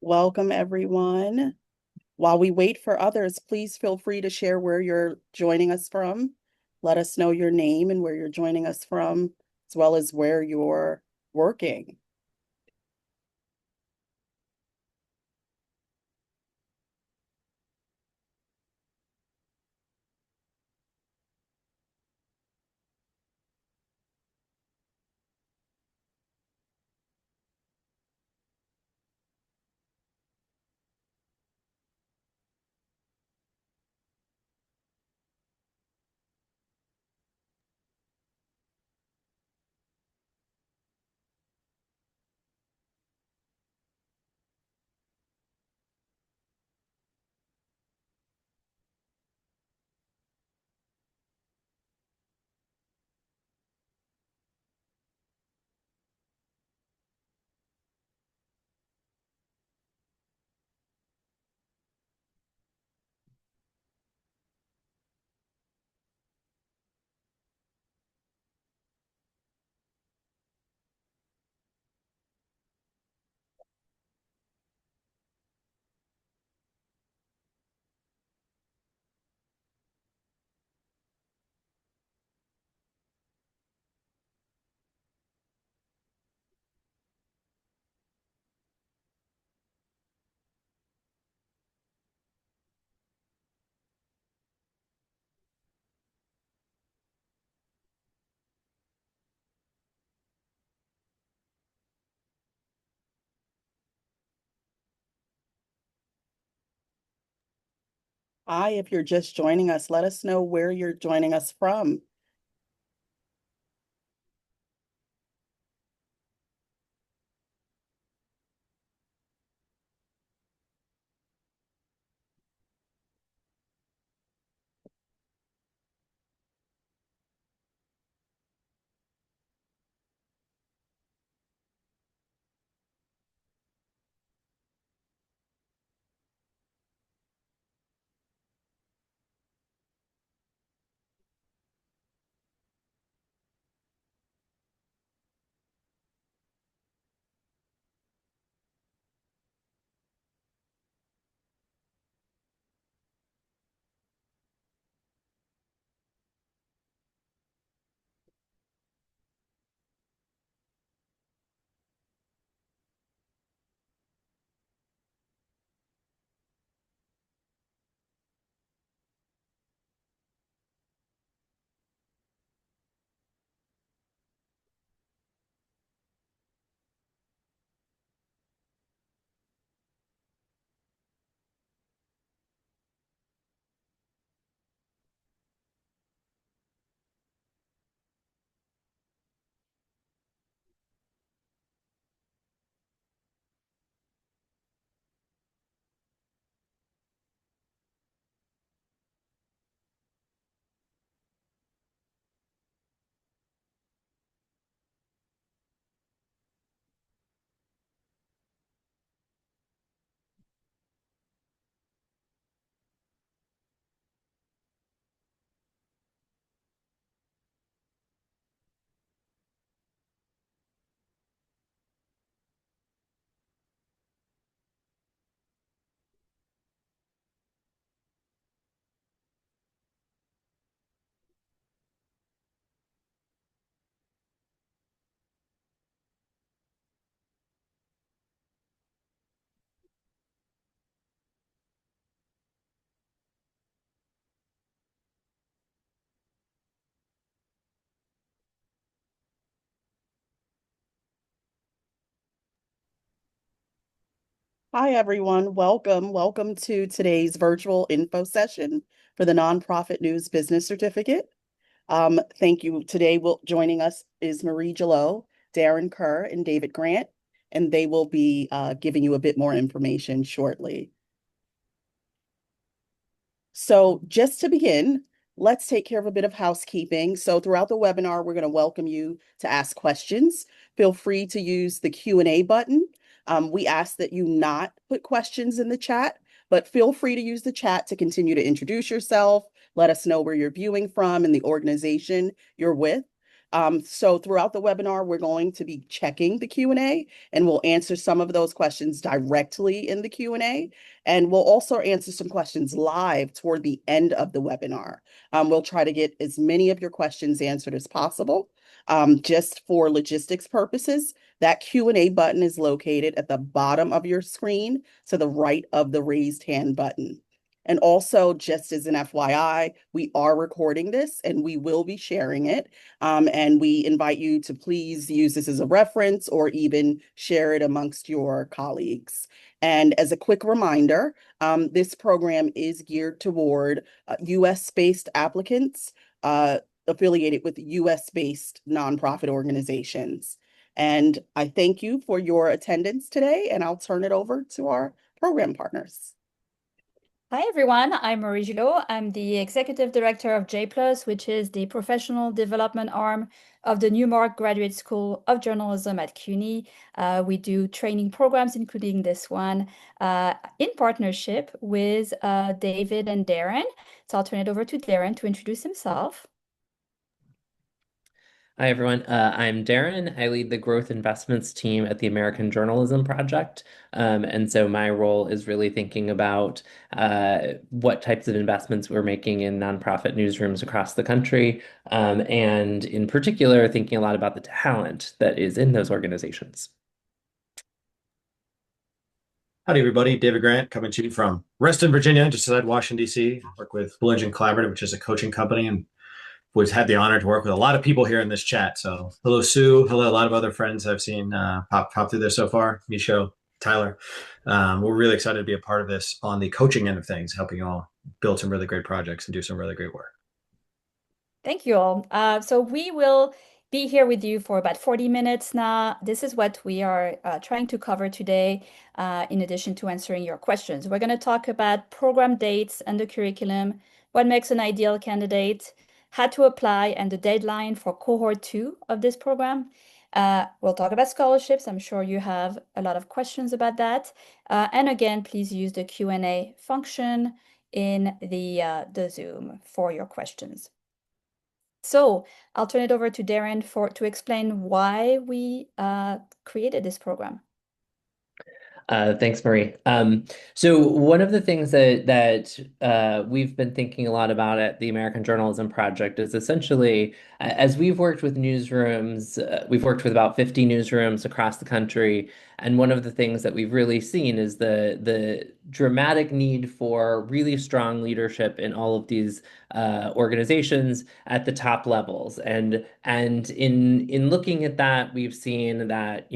Welcome, everyone. While we wait for others, please feel free to share where you're joining us from. Let us know your name and where you're joining us from, as well as where you're working. Hi, if you're just joining us, let us know where you're joining us from. Hi, everyone. Welcome. Welcome to today's virtual info session for the Nonprofit News Business Certificate. Thank you. Today, joining us is Marie Gillot, Darren Kerr, and David Grant, and they will be giving you a bit more information shortly. So just to begin, let's take care of a bit of housekeeping. So throughout the webinar, we're going to welcome you to ask questions. Feel free to use the Q&A button. We ask that you not put questions in the chat, but feel free to use the chat to continue to introduce yourself. Let us know where you're viewing from and the organization you're with. So throughout the webinar, we're going to be checking the Q&A, and we'll answer some of those questions directly in the Q&A. And we'll also answer some questions live toward the end of the webinar. We'll try to get as many of your questions answered as possible. Just for logistics purposes, that Q&A button is located at the bottom of your screen to the right of the raised hand button. And also, just as an FYI, we are recording this and we will be sharing it. And we invite you to please use this as a reference or even share it amongst your colleagues. And as a quick reminder, this program is geared toward US-based applicants affiliated with US-based nonprofit organizations. And I thank you for your attendance today, and I'll turn it over to our program partners. Hi, everyone. I'm Marie Gillot. I'm the Executive Director of J+, which is the professional development arm of the Newmark Graduate School of Journalism at CUNY. We do training programs, including this one, in partnership with David and Darren. So I'll turn it over to Darren to introduce himself. Hi, everyone. I'm Darren. I lead the growth investments team at the American Journalism Project. And so my role is really thinking about what types of investments we're making in nonprofit newsrooms across the country, and in particular, thinking a lot about the talent that is in those organizations. Howdy, everybody. David Grant coming to you from Reston, Virginia, just outside Washington, D.C. I work with Blue Engine Collaborative, which is a coaching company, and we've had the honor to work with a lot of people here in this chat. So hello, Sue. Hello, a lot of other friends I've seen pop through there so far. Misho, Tyler. We're really excited to be a part of this on the coaching end of things, helping you all build some really great projects and do some really great work. Thank you all. So we will be here with you for about 40 minutes now. This is what we are trying to cover today, in addition to answering your questions. We're going to talk about program dates and the curriculum, what makes an ideal candidate, how to apply, and the deadline for cohort 2 of this program. We'll talk about scholarships. I'm sure you have a lot of questions about that. And again, please use the Q&A function in the Zoom for your questions. So I'll turn it over to Darren to explain why we created this program. Thanks, Marie. So one of the things that we've been thinking a lot about at the American Journalism Project is essentially, as we've worked with newsrooms, we've worked with about 50 newsrooms across the country, and one of the things that we've really seen is the dramatic need for really strong leadership in all of these organizations at the top levels. And in looking at that, we've seen that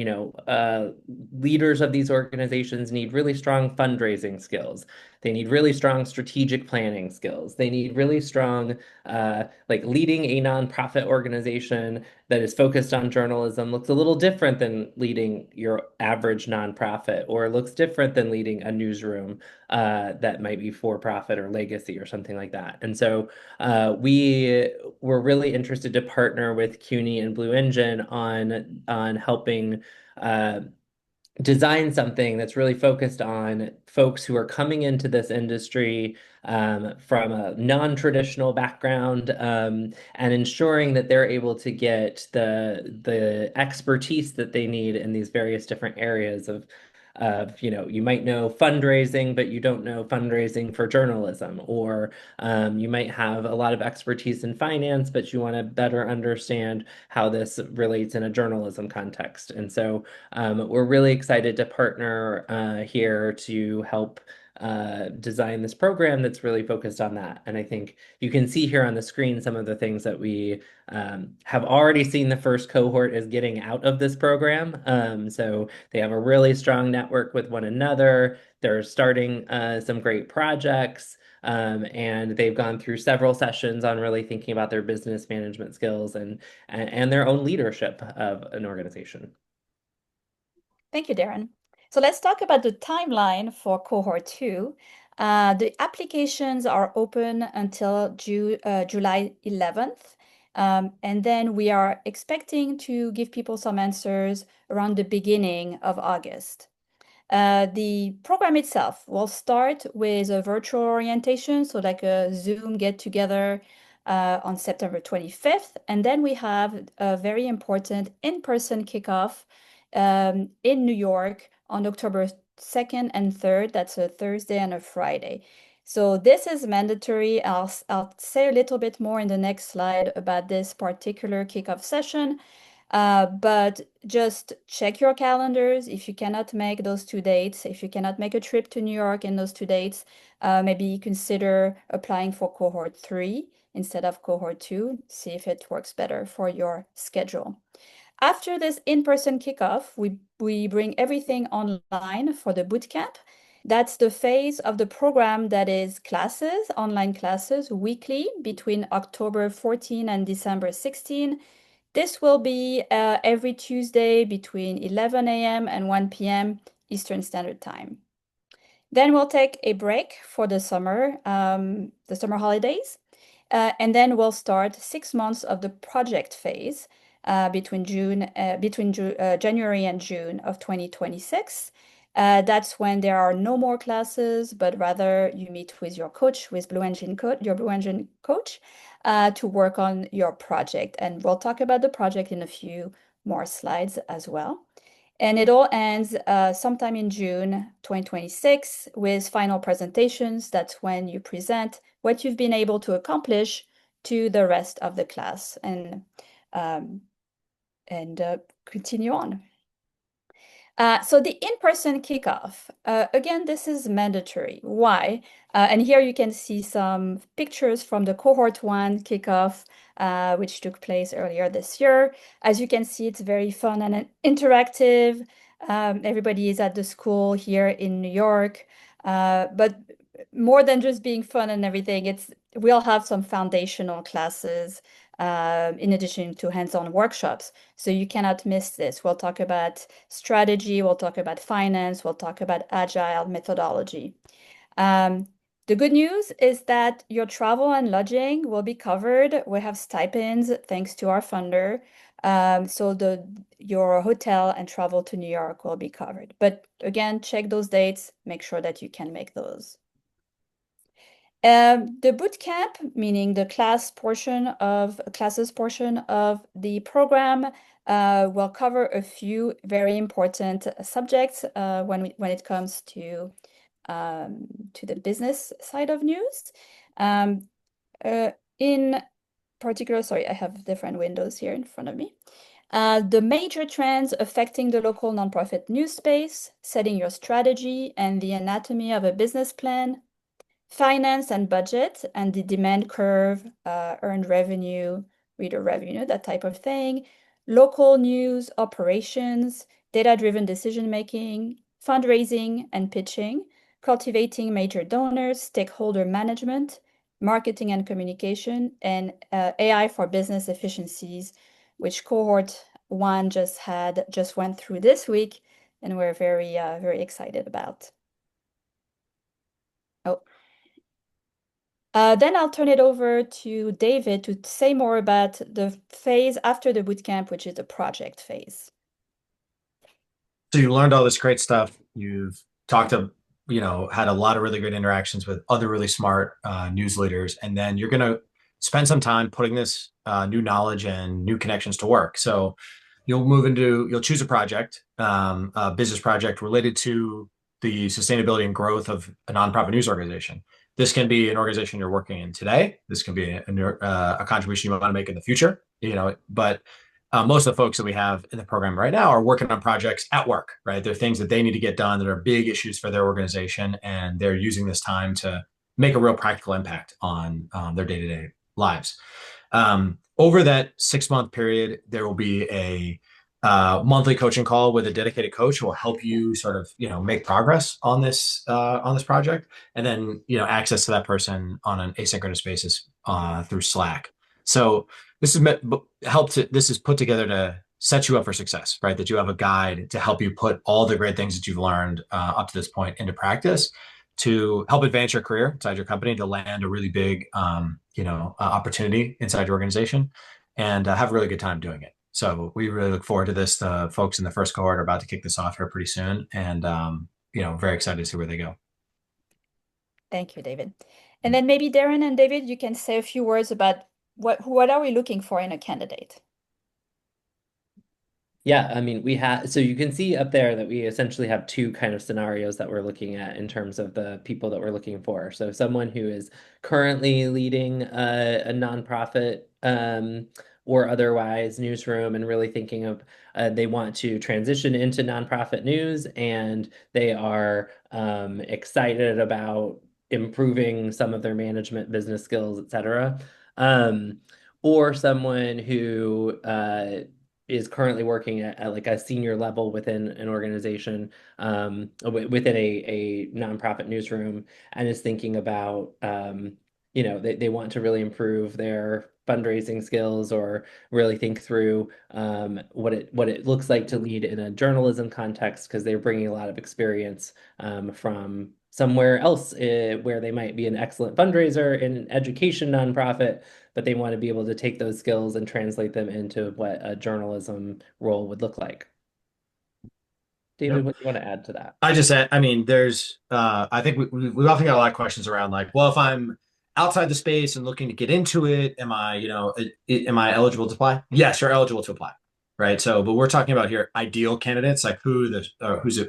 leaders of these organizations need really strong fundraising skills. They need really strong strategic planning skills. They need really strong, like leading a nonprofit organization that is focused on journalism looks a little different than leading your average nonprofit, or looks different than leading a newsroom that might be for-profit or legacy or something like that. And so we were really interested to partner with CUNY and Blue Engine on helping design something that's really focused on folks who are coming into this industry from a non-traditional background, and ensuring that they're able to get the expertise that they need in these various different areas of you might know fundraising, but you don't know fundraising for journalism, or you might have a lot of expertise in finance, but you want to better understand how this relates in a journalism context. And so we're really excited to partner here to help design this program that's really focused on that. And I think you can see here on the screen some of the things that we have already seen the first cohort is getting out of this program. So they have a really strong network with one another. They're starting some great projects. And they've gone through several sessions on really thinking about their business management skills and their own leadership of an organization. Thank you, Darren. So let's talk about the timeline for cohort 2. The applications are open until July 11th. And then we are expecting to give people some answers around the beginning of August. The program itself will start with a virtual orientation, so like a Zoom get-together on September 25th. And then we have a very important in-person kickoff in New York on October 2nd and 3rd. That's a Thursday and a Friday. So this is mandatory. I'll say a little bit more in the next slide about this particular kickoff session. But just check your calendars. If you cannot make those 2 dates, if you cannot make a trip to New York in those 2 dates, maybe consider applying for cohort 3 instead of cohort 2. See if it works better for your schedule. After this in-person kickoff, we bring everything online for the bootcamp. That's the phase of the program that is classes, online classes, weekly between October 14 and December 16. This will be every Tuesday between 11 a.m. and 1 p.m. Eastern Standard Time. Then we'll take a break for the summer holidays. And then we'll start 6 months of the project phase between January and June of 2026. That's when there are no more classes, but rather you meet with your coach, with your Blue Engine coach, to work on your project. And we'll talk about the project in a few more slides as well. And it all ends sometime in June 2026 with final presentations. That's when you present what you've been able to accomplish to the rest of the class and continue on. So the in-person kickoff, again, this is mandatory. Why? And here you can see some pictures from the cohort 1 kickoff, which took place earlier this year. As you can see, it's very fun and interactive. Everybody is at the school here in New York. But more than just being fun and everything, we'll have some foundational classes in addition to hands-on workshops. So you cannot miss this. We'll talk about strategy, we'll talk about finance, we'll talk about agile methodology. The good news is that your travel and lodging will be covered. We have stipends thanks to our funder. So your hotel and travel to New York will be covered. But again, check those dates, make sure that you can make those. The bootcamp, meaning the classes portion of the program, will cover a few very important subjects when it comes to the business side of news. In particular, sorry, I have different windows here in front of me. The major trends affecting the local nonprofit news space, setting your strategy and the anatomy of a business plan, finance and budget and the demand curve, earned revenue, reader revenue, that type of thing, local news, operations, data-driven decision-making, fundraising and pitching, cultivating major donors, stakeholder management, marketing and communication, and AI for business efficiencies, which cohort 1 just went through this week, and we're very excited about. Oh. Then I'll turn it over to David to say more about the phase after the bootcamp, which is the project phase. So you learned all this great stuff. You've talked to, had a lot of really good interactions with other really smart news leaders, and then you're going to spend some time putting this new knowledge and new connections to work. So you'll choose a project, a business project related to the sustainability and growth of a nonprofit news organization. This can be an organization you're working in today. This can be a contribution you want to make in the future, but most of the folks that we have in the program right now are working on projects at work, right? They're things that they need to get done that are big issues for their organization, and they're using this time to make a real practical impact on their day-to-day lives. Over that 6-month period, there will be a monthly coaching call with a dedicated coach who will help you sort of, make progress on this project, and then, access to that person on an asynchronous basis through Slack. So this is put together to set you up for success, right? That you have a guide to help you put all the great things that you've learned up to this point into practice to help advance your career inside your company, to land a really big, opportunity inside your organization, and have a really good time doing it. So we really look forward to this. The folks in the first cohort are about to kick this off here pretty soon, and very excited to see where they go. Thank you, David. And then maybe Darren and David, you can say a few words about what are we looking for in a candidate? Yeah, I mean, so you can see up there that we essentially have two kind of scenarios that we're looking at in terms of the people that we're looking for. So someone who is currently leading a nonprofit or otherwise newsroom and really thinking of they want to transition into nonprofit news and they are excited about improving some of their management business skills, et cetera. Or someone who is currently working at like a senior level within an organization, within a nonprofit newsroom, and is thinking about, they want to really improve their fundraising skills or really think through what it looks like to lead in a journalism context because they're bringing a lot of experience from somewhere else where they might be an excellent fundraiser in an education nonprofit, but they want to be able to take those skills and translate them into what a journalism role would look like. David, Yep. what do you want to add to that? I just said, I mean, I think we've often got a lot of questions around like, well, if I'm outside the space and looking to get into it, am I, am I eligible to apply? Yes, you're eligible to apply, right? So, but we're talking about here ideal candidates, like who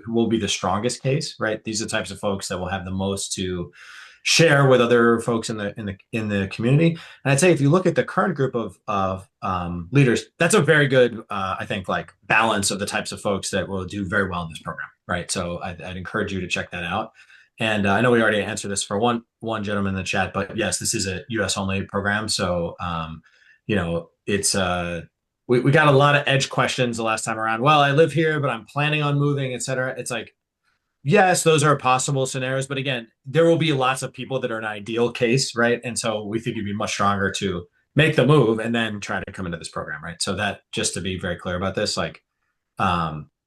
will be the strongest case, right? These are the types of folks that will have the most to share with other folks in the community. And I'd say if you look at the current group of leaders, that's a very good I think like balance of the types of folks that will do very well in this program, right? So I'd encourage you to check that out. And I know we already answered this for one gentleman in the chat, but yes, this is a U.S. only program, so it's we got a lot of edge questions the last time around. Well, I live here, but I'm planning on moving, et cetera. It's like, yes, those are possible scenarios, but again, there will be lots of people that are an ideal case, right? And so we think you'd be much stronger to make the move and then try to come into this program, right? So that just to be very clear about this, like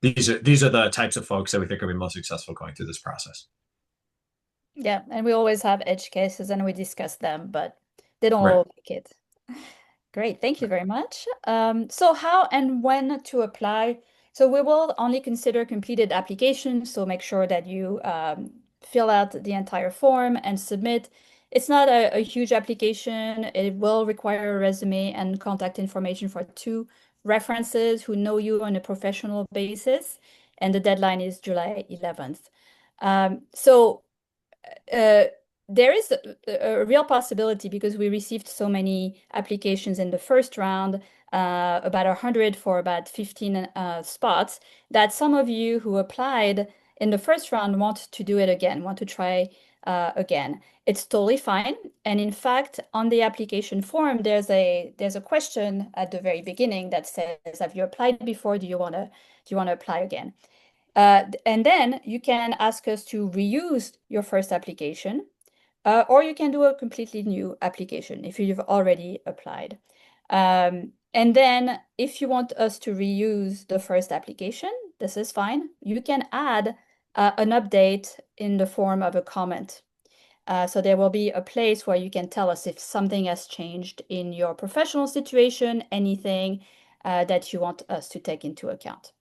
these are the types of folks that we think will be most successful going through this process. Yeah, and we always have edge cases and we discuss them, but they don't Right. all make it. Great, thank you very much. So how and when to apply? So we will only consider completed applications, so make sure that you fill out the entire form and submit. It's not a huge application. It will require a resume and contact information for 2 references who know you on a professional basis, and the deadline is July 11th. So uh, there is a real possibility because we received so many applications in the first round, about 100 for about 15 spots, that some of you who applied in the first round want to do it again, want to try again. It's totally fine. And in fact, on the application form, there's a question at the very beginning that says, "Have you applied before? Do you want to apply again?" And then you can ask us to reuse your first application, or you can do a completely new application if you've already applied. And then if you want us to reuse the first application, this is fine. You can add an update in the form of a comment. So there will be a place where you can tell us if something has changed in your professional situation, anything that you want us to take into account.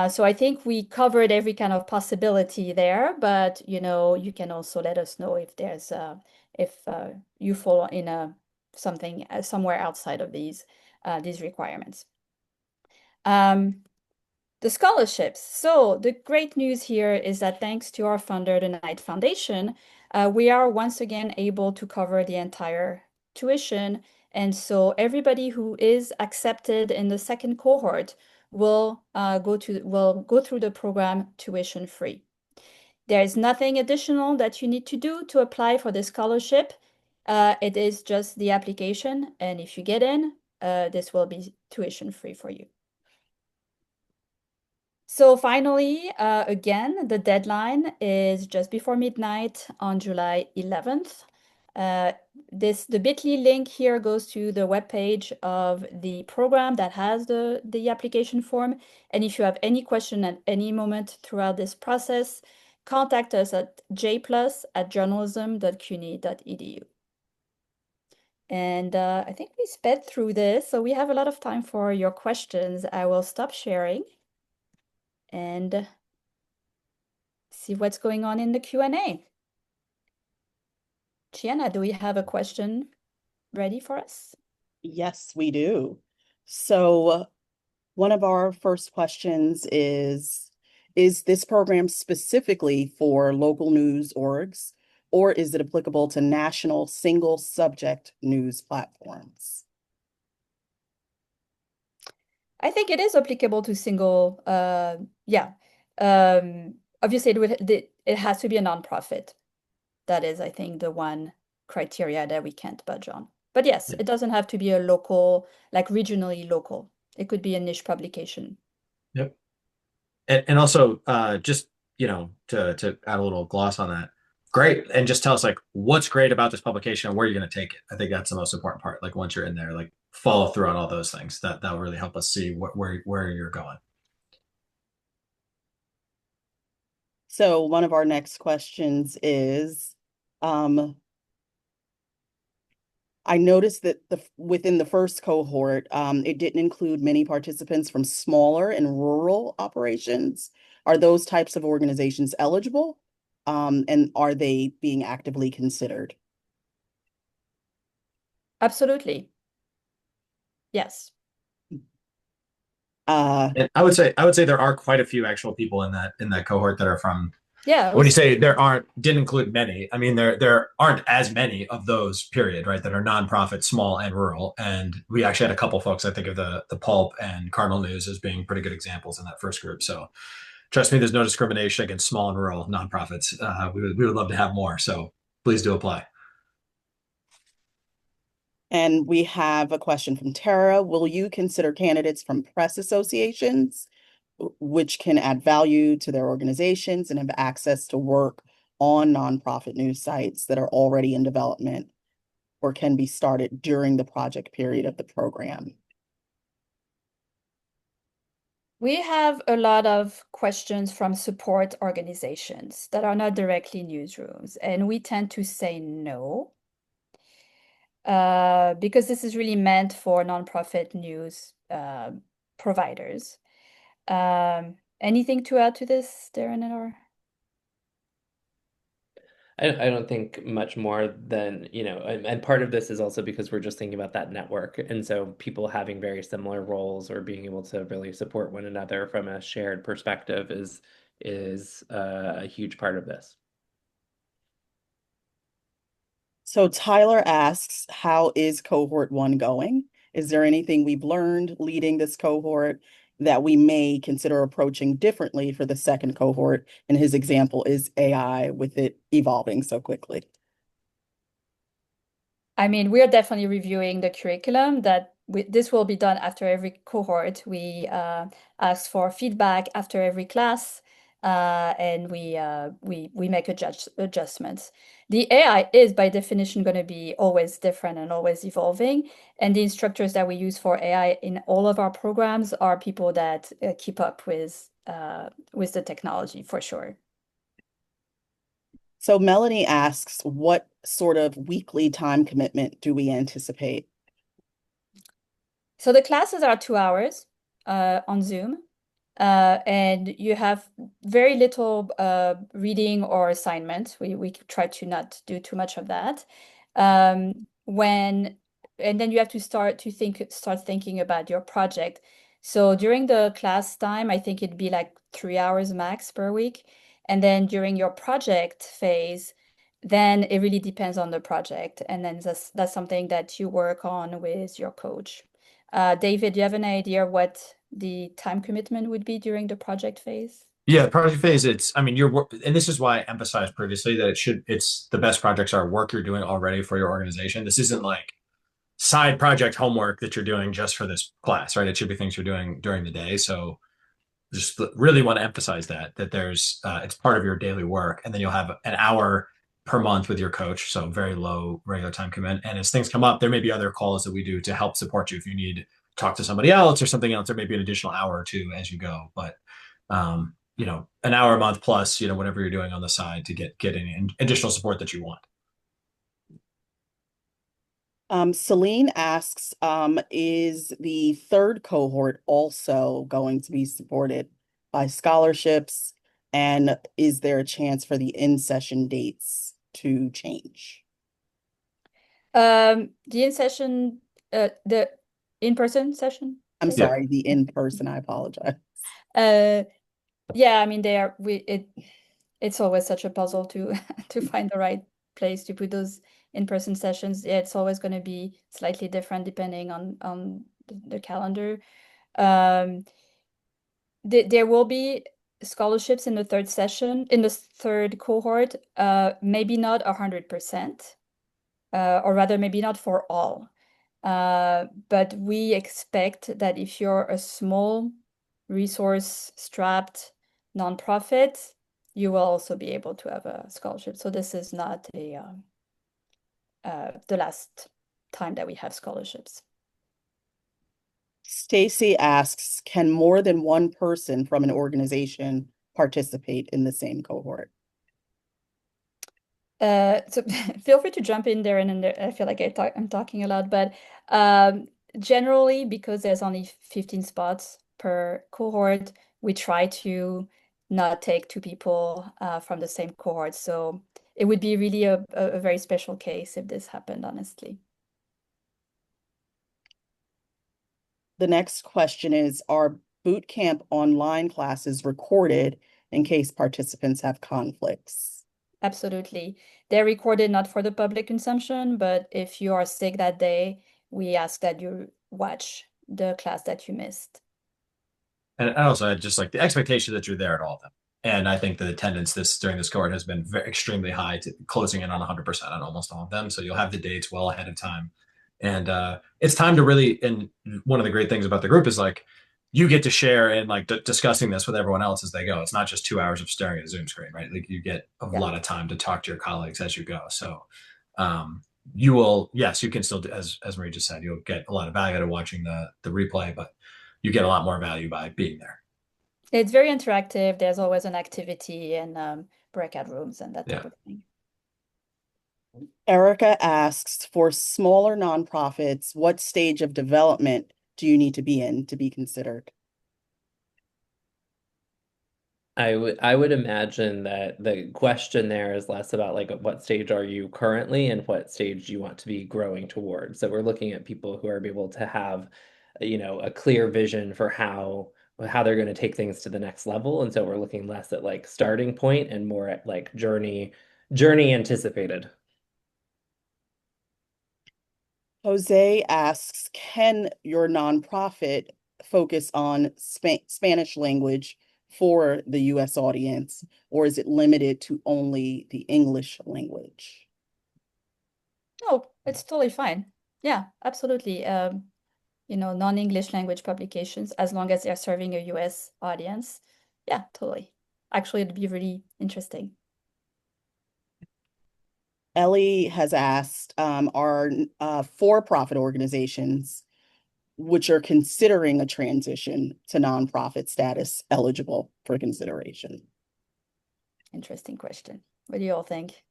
So I think we covered every kind of possibility there, but you can also let us know if there's if you fall in something somewhere outside of these requirements. The scholarships. So the great news here is that thanks to our funder, the Knight Foundation, we are once again able to cover the entire tuition. And so everybody who is accepted in the second cohort will go through the program tuition free. There is nothing additional that you need to do to apply for the scholarship. It is just the application, and if you get in, this will be tuition free for you. So finally, again, the deadline is just before midnight on July 11th. The bit.ly link here goes to the webpage of the program that has the application form. And if you have any question at any moment throughout this process, contact us at jplus@journalism.cuny.edu. And I think we sped through this, so we have a lot of time for your questions. I will stop sharing and see what's going on in the Q&A. Gianna, do we have a question ready for us? Yes, we do. So one of our first questions is this program specifically for local news orgs, or is it applicable to national single subject news platforms? I think it is applicable to single, yeah. Obviously, it has to be a nonprofit. That is, I think, the one criteria that we can't budge on. But yes, Yeah. it doesn't have to be a local, like regionally local. It could be a niche publication. Yep. And also, just to add a little gloss on that, great, and just tell us like what's great about this publication and where you're going to take it. I think that's the most important part. Like once you're in there, like follow through on all those things. That will really help us see where you're going. So one of our next questions is, I noticed that within the first cohort, it didn't include many participants from smaller and rural operations. Are those types of organizations eligible? And are they being actively considered? Absolutely. Yes. Uh, And I would say there are quite a few actual people in that cohort that are from. Yeah, When you say didn't include many, I mean there aren't as many of those, period, right, that are nonprofit, small, and rural. And we actually had a couple folks, I think of the Pulp and Cardinal News as being pretty good examples in that first group. So trust me, there's no discrimination against small and rural nonprofits. We would love to have more. So please do apply. and we have a question from Tara. Will you consider candidates from press associations, which can add value to their organizations and have access to work on nonprofit news sites that are already in development or can be started during the project period of the program? we have a lot of questions from support organizations that are not directly newsrooms, and we tend to say no. Because this is really meant for nonprofit news providers. Anything to add to this, Darren or? I don't think much more than, and part of this is also because we're just thinking about that network. And so people having very similar roles or being able to really support one another from a shared perspective is a huge part of this. So Tyler asks, how is cohort one going? Is there anything we've learned leading this cohort that we may consider approaching differently for the second cohort? And his example is AI with it evolving so quickly. I mean, we're definitely reviewing the curriculum this will be done after every cohort. We ask for feedback after every class, and we make adjustments. The AI is by definition going to be always different and always evolving. And the instructors that we use for AI in all of our programs are people that keep up with the technology for sure. So Melanie asks, what sort of weekly time commitment do we anticipate? So the classes are 2 hours on Zoom, and you have very little reading or assignment. We try to not do too much of that. And then you have to start thinking about your project. So during the class time, I think it'd be like 3 hours max per week. And then during your project phase, then it really depends on the project. And then that's something that you work on with your coach. David, do you have an idea what the time commitment would be during the project phase? Yeah, project phase. I mean, and this is why I emphasized previously that it's the best projects are work you're doing already for your organization. This isn't like side project homework that you're doing just for this class, right? It should be things you're doing during the day. So just really want to emphasize that there's it's part of your daily work, and then you'll have an hour per month with your coach, so very low regular time commitment. And as things come up, there may be other calls that we do to help support you if you need to talk to somebody else or something else. There may be an additional hour or two as you go, but an hour a month plus, whatever you're doing on the side to get any additional support that you want. Celine asks, is the third cohort also going to be supported by scholarships? And is there a chance for the in-session dates to change? The in-session The in-person session? I'm Yes. sorry, the in-person, I apologize. Yeah, I mean it's always such a puzzle to to find the right place to put those in-person sessions. Yeah, it's always going to be slightly different depending on the calendar. Um, there will be scholarships in the third session, in the third cohort, maybe not 100%, or rather maybe not for all. But we expect that if you're a small resource-strapped nonprofit, you will also be able to have a scholarship. So this is not the last time that we have scholarships. Stacy asks, can more than one person from an organization participate in the same cohort? So feel free to jump in there, and I feel like I'm talking a lot, but generally, because there's only 15 spots per cohort, we try to not take two people from the same cohort. So it would be really a very special case if this happened, honestly. The next question is, are boot camp online classes recorded in case participants have conflicts? Absolutely. They're recorded not for the public consumption, but if you are sick that day, we ask that you watch the class that you missed. And also, I just like the expectation that you're there at all of them. And I think the attendance during this cohort has been extremely high, closing in on 100% on almost all of them. So you'll have the dates well ahead of time. And it's time to really, and one of the great things about the group is like, you get to share and like discussing this with everyone else as they go. It's not just 2 hours of staring at a Zoom screen, right? Like you get a Yeah. lot of time to talk to your colleagues as you go. So you will, yes, you can still, as Marie just said, you'll get a lot of value out of watching the replay, but you get a lot more value by being there. It's very interactive. There's always an activity and breakout rooms and that type of thing. Erica asks, for smaller nonprofits, what stage of development do you need to be in to be considered? I would imagine that the question there is less about like what stage are you currently and what stage do you want to be growing towards. So we're looking at people who are able to have, a clear vision for how they're going to take things to the next level. And so we're looking less at like starting point and more at like journey anticipated. Jose asks, can your nonprofit focus on Spanish language for the US audience, or is it limited to only the English language? Oh, it's totally fine. Yeah, absolutely. Non-English language publications, as long as they're serving a US audience. Yeah, totally. Actually, it'd be really interesting. Ellie has asked, are for-profit organizations which are considering a transition to nonprofit status eligible for consideration? Interesting question. What do you all think?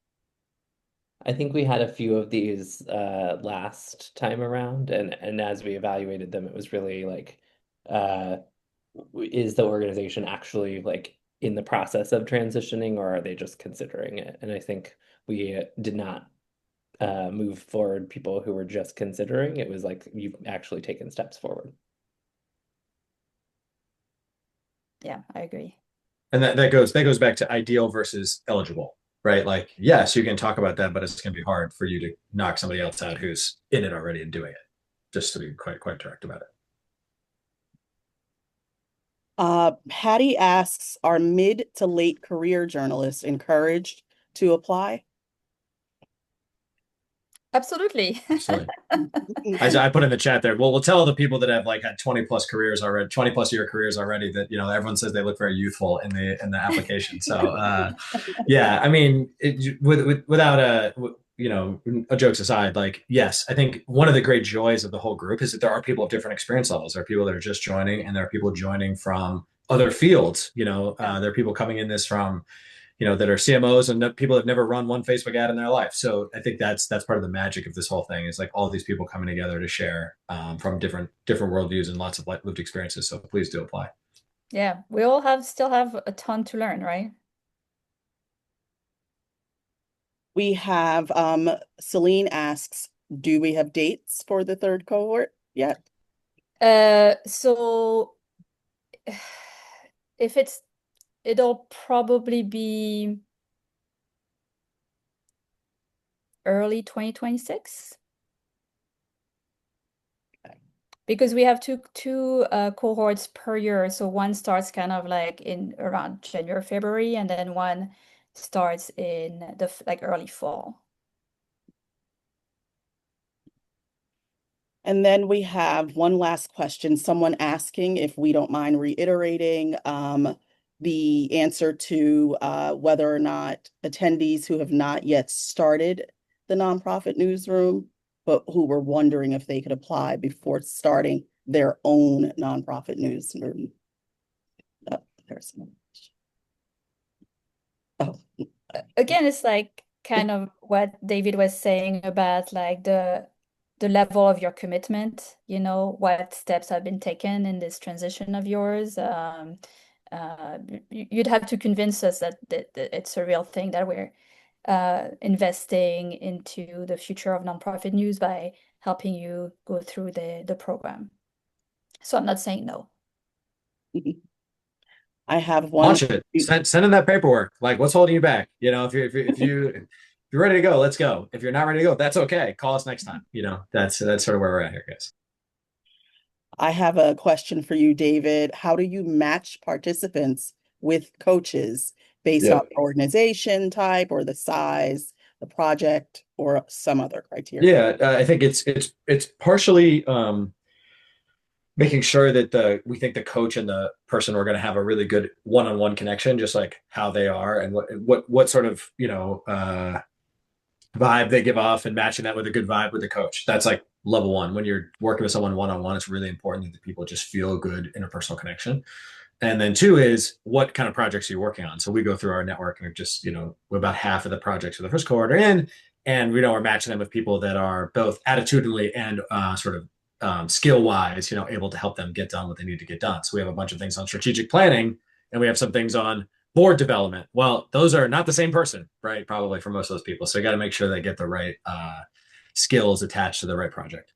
I think we had a few of these last time around, and as we evaluated them, it was really like, uh, is the organization actually like in the process of transitioning, or are they just considering it? And I think we did not move forward people who were just considering. It was like you've actually taken steps forward. Yeah, I agree. And that goes back to ideal versus eligible, right? Like, yes, you can talk about that, but it's going to be hard for you to knock somebody else out who's in it already and doing it. Just to be quite direct about it. Patty asks, are mid to late career journalists encouraged to apply? Absolutely. Absolutely. I put in the chat there. Well, we'll tell the people that have like had 20 plus careers already, 20 plus year careers already that, everyone says they look very youthful in the application. So, yeah, I mean, without jokes aside, like, yes, I think one of the great joys of the whole group is that there are people of different experience levels. There are people that are just joining and there are people joining from other fields. There are people coming in this from, that are CMOs and people have never run one Facebook ad in their life. So I think that's part of the magic of this whole thing is like all these people coming together to share from different worldviews and lots of lived experiences. So please do apply. Yeah, we all still have a ton to learn, right? We have Celine asks, Do we have dates for the third cohort yet? So if it'll probably be early 2026. Because we have two cohorts per year. So one starts kind of like in around January, February, and then one starts in the like early fall. And then we have one last question, someone asking if we don't mind reiterating the answer to whether or not attendees who have not yet started the nonprofit newsroom, but who were wondering if they could apply before starting their own nonprofit newsroom. Oh, there's no. Oh, Again, it's like kind of what David was saying about like the level of your commitment, you know, what steps have been taken in this transition of yours. You'd have to convince us that it's a real thing, that we're investing into the future of nonprofit news by helping you go through the program. So I'm not saying no. I have one. Launch it. Send in that paperwork. Like, what's holding you back? You know, if you're ready to go, let's go. If you're not ready to go, that's okay. Call us next time. You know, that's sort of where we're at here, guys. I have a question for you, David. How do you match participants with coaches based on the organization type or the size, the project, or some other criteria? Yeah, I think it's partially making sure that we think the coach and the person are going to have a really good one-on-one connection, just like how they are and what sort of vibe they give off, and matching that with a good vibe with the coach. That's like level one. When you're working with someone one-on-one, it's really important that the people just feel good interpersonal connection. And then two is, what kind of projects are you working on? So we go through our network and just, we're about half of the projects for the first cohort are in, and we're matching them with people that are both attitudinally and sort of skill wise, able to help them get done what they need to get done. So we have a bunch of things on strategic planning, and we have some things on board development. Well, those are not the same person, right? Probably for most of those people. So you got to make sure they get the right skills attached to the right project.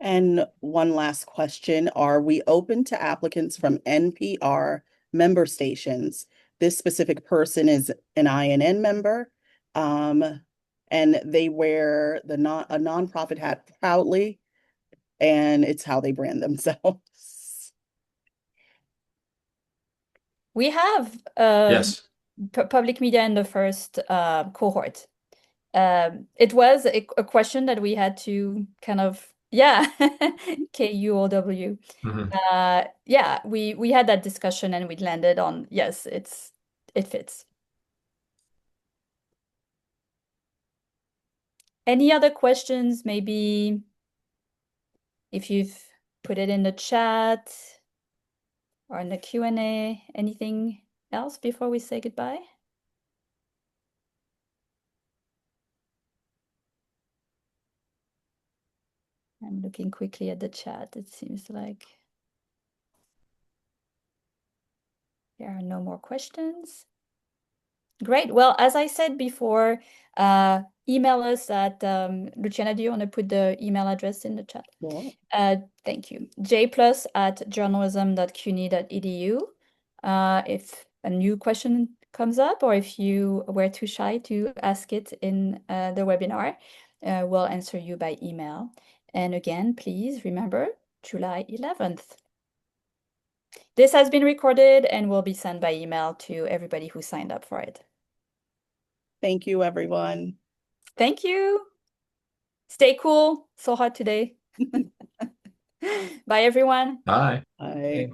And one last question, are we open to applicants from NPR member stations? This specific person is an INN member, and they wear a nonprofit hat proudly, and it's how they brand themselves. We have Yes. public media in the first cohort. It was a question that we had to kind of, KUOW. Yeah, we had that discussion and we landed on, yes, it fits. Any other questions? Maybe if you've put it in the chat or in the Q&A, anything else before we say goodbye? I'm looking quickly at the chat. It seems like there are no more questions. Great. Well, as I said before, email us at, Luciana, do you want to put the email address in the chat? Yeah. Thank you. jplus@journalism.cuny.edu. If a new question comes up, or if you were too shy to ask it in the webinar, we'll answer you by email. And again, please remember July 11th. This has been recorded and will be sent by email to everybody who signed up for it. Thank you, everyone. Thank you. Stay cool. So hot today. Bye, everyone. Bye. Bye. Okay.